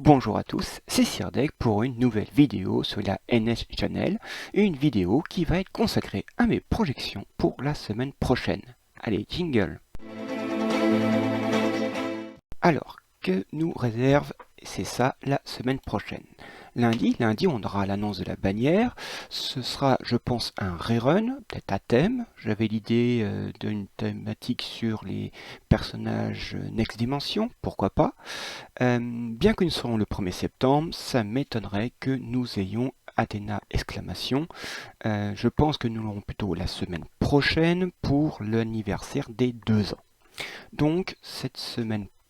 Bonjour à tous, c'est Sirdec pour une nouvelle vidéo sur la NS Channel, une vidéo qui va être consacrée à mes projections pour la semaine prochaine. Allez, jingle. Alors, que nous réserve, c'est ça, la semaine prochaine. Lundi, on aura l'annonce de la bannière. Ce sera, je pense, un rerun, peut-être à thème. J'avais l'idée d'une thématique sur les personnages Next Dimension, pourquoi pas. Bien que nous serons le 1er septembre, ça m'étonnerait que nous ayons Athéna exclamation. Je pense que nous l'aurons plutôt la semaine prochaine pour l'anniversaire des 2 ans. Donc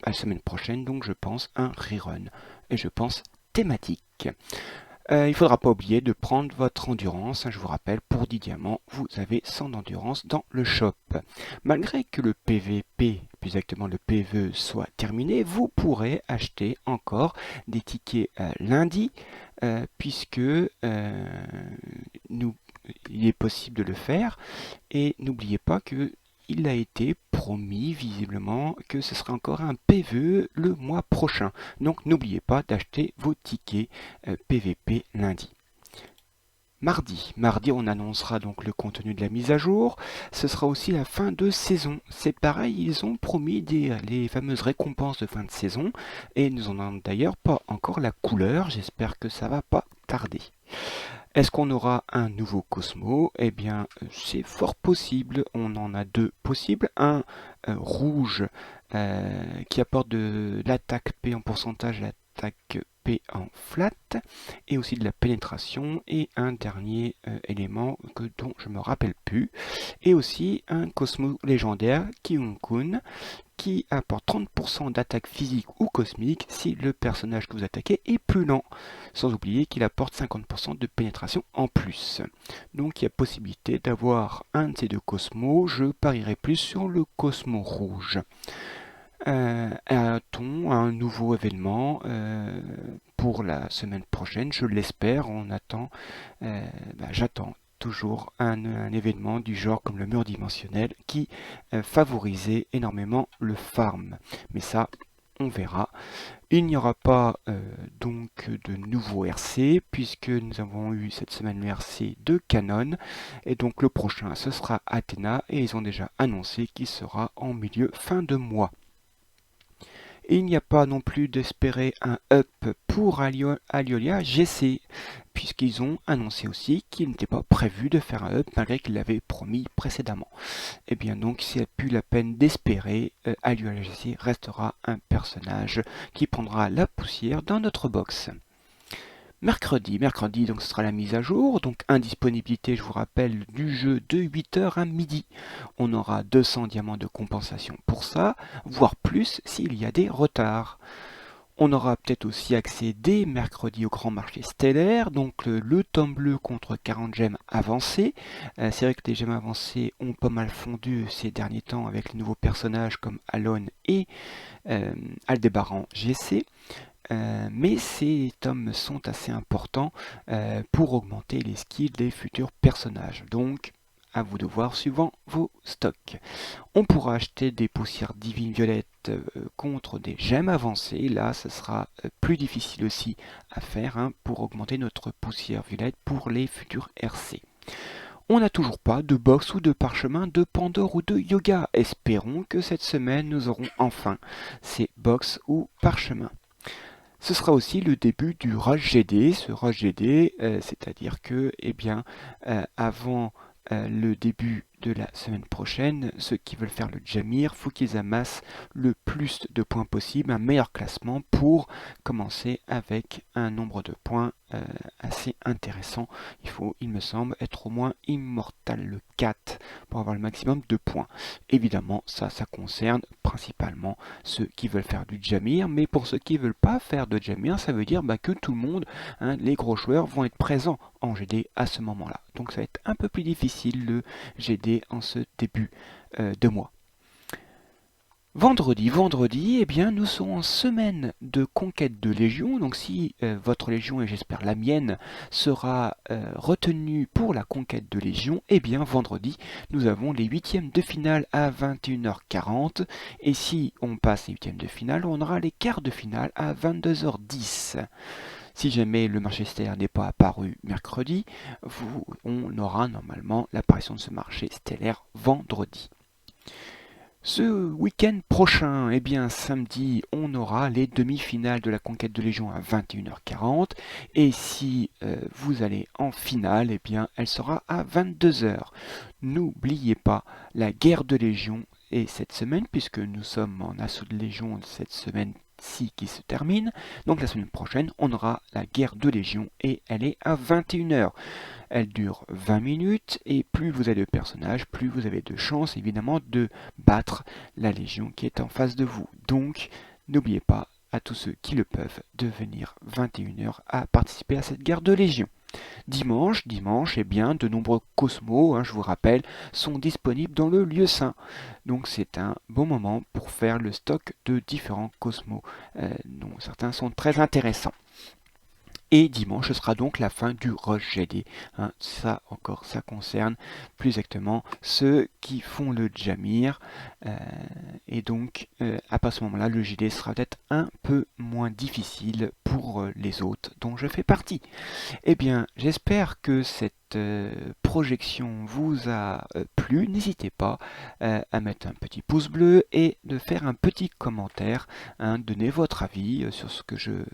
la semaine prochaine, donc je pense un rerun. Et je pense thématique. Il ne faudra pas oublier de prendre votre endurance. Je vous rappelle, pour 10 diamants, vous avez 100 d'endurance dans le shop. Malgré que le PVP, plus exactement le PvE, soit terminé, vous pourrez acheter encore des tickets lundi, puisque il est possible de le faire. Et n'oubliez pas que il a été promis visiblement que ce sera encore un PvE le mois prochain. Donc n'oubliez pas d'acheter vos tickets PVP lundi. Mardi, on annoncera donc le contenu de la mise à jour. Ce sera aussi la fin de saison. C'est pareil, ils ont promis les fameuses récompenses de fin de saison et nous en avons d'ailleurs pas encore la couleur. J'espère que ça va pas tarder. Est-ce qu'on aura un nouveau Cosmo? Eh bien, c'est fort possible. On en a deux possibles. Un rouge qui apporte de l'attaque P en pourcentage, l'attaque P en flat, et aussi de la pénétration, et un dernier élément dont je me rappelle plus, et aussi un Cosmo légendaire, Kyunkun, qui apporte 30% d'attaque physique ou cosmique si le personnage que vous attaquez est plus lent, sans oublier qu'il apporte 50% de pénétration en plus. Donc il y a possibilité d'avoir un de ces deux cosmos. Je parierai plus sur le Cosmo rouge. A-t-on un nouveau événement pour la semaine prochaine? Je l'espère. J'attends toujours un événement du genre comme le mur dimensionnel qui favorisait énormément le farm. Mais ça, on verra. Il n'y aura pas donc de nouveau RC puisque nous avons eu cette semaine le RC de Canon et donc le prochain ce sera Athéna et ils ont déjà annoncé qu'il sera en milieu fin de mois. Et il n'y a pas non plus d'espérer un up pour Aliolia GC, puisqu'ils ont annoncé aussi qu'il n'était pas prévu de faire un up malgré qu'ils l'avaient promis précédemment. Et bien donc, s'il n'y a plus la peine d'espérer, Aliolia GC restera un personnage qui prendra la poussière dans notre box. Mercredi, donc ce sera la mise à jour, donc indisponibilité, je vous rappelle, du jeu de 8h à midi. On aura 200 diamants de compensation pour ça, voire plus s'il y a des retards. On aura peut-être aussi accès dès mercredi au grand marché stellaire, donc le tome bleu contre 40 gemmes avancées. C'est vrai que les gemmes avancées ont pas mal fondu ces derniers temps avec les nouveaux personnages comme Alon et Aldébaran GC. Mais ces tomes sont assez importants pour augmenter les skills des futurs personnages. Donc, à vous de voir suivant vos stocks. On pourra acheter des poussières divines violettes contre des gemmes avancées. Là, ce sera plus difficile aussi à faire pour augmenter notre poussière violette pour les futurs RC. On n'a toujours pas de box ou de parchemin de Pandore ou de Yoga. Espérons que cette semaine, nous aurons enfin ces box ou parchemins. Ce sera aussi le début du Rush GD. Ce Rush GD, c'est-à-dire que, avant le début de la semaine prochaine, ceux qui veulent faire le Jamir, faut qu'ils amassent le plus de points possible, un meilleur classement pour commencer avec un nombre de points assez intéressant. Il faut, il me semble, être au moins Immortal le 4 pour avoir le maximum de points. Évidemment, ça concerne principalement ceux qui veulent faire du Jamir, mais pour ceux qui ne veulent pas faire de Jamir, ça veut dire que tout le monde, les gros joueurs, vont être présents en GD à ce moment-là. Donc ça va être un peu plus difficile le GD en ce début de mois. Vendredi, eh bien, nous serons en semaine de conquête de Légion. Donc, si votre Légion, et j'espère la mienne, sera retenue pour la conquête de Légion, eh bien, vendredi, nous avons les huitièmes de finale à 21h40. Et si on passe les huitièmes de finale, on aura les quarts de finale à 22h10. Si jamais le marché stellaire n'est pas apparu mercredi, on aura normalement l'apparition de ce marché stellaire vendredi. Ce week-end prochain, eh bien samedi, on aura les demi-finales de la conquête de Légion à 21h40. Et si vous allez en finale, eh bien elle sera à 22h. N'oubliez pas, la guerre de Légion est cette semaine, puisque nous sommes en assaut de Légion cette semaine-ci qui se termine. Donc la semaine prochaine, on aura la guerre de Légion et elle est à 21h. Elle dure 20 minutes et plus vous avez de personnages, plus vous avez de chances évidemment de battre la légion qui est en face de vous. Donc n'oubliez pas à tous ceux qui le peuvent de venir 21h à participer à cette guerre de légion. Dimanche, eh bien, de nombreux cosmos, je vous rappelle, sont disponibles dans le lieu saint. Donc c'est un bon moment pour faire le stock de différents cosmos, dont certains sont très intéressants. Et dimanche, ce sera donc la fin du rush GD. Ça encore, ça concerne plus exactement ceux qui font le Jamir. Et donc, à partir de ce moment-là, le GD sera peut-être un peu moins difficile pour les autres dont je fais partie. Eh bien, j'espère que cette projection vous a plu. N'hésitez pas à mettre un petit pouce bleu et de faire un petit commentaire. Donnez votre avis sur ce que je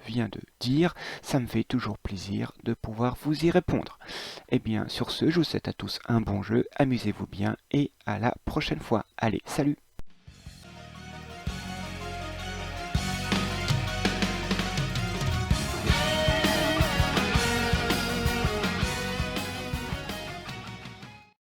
viens de dire. Ça me fait toujours plaisir de pouvoir vous y répondre. Eh bien, sur ce, je vous souhaite à tous un bon jeu. Amusez-vous bien et à la prochaine fois. Allez, salut!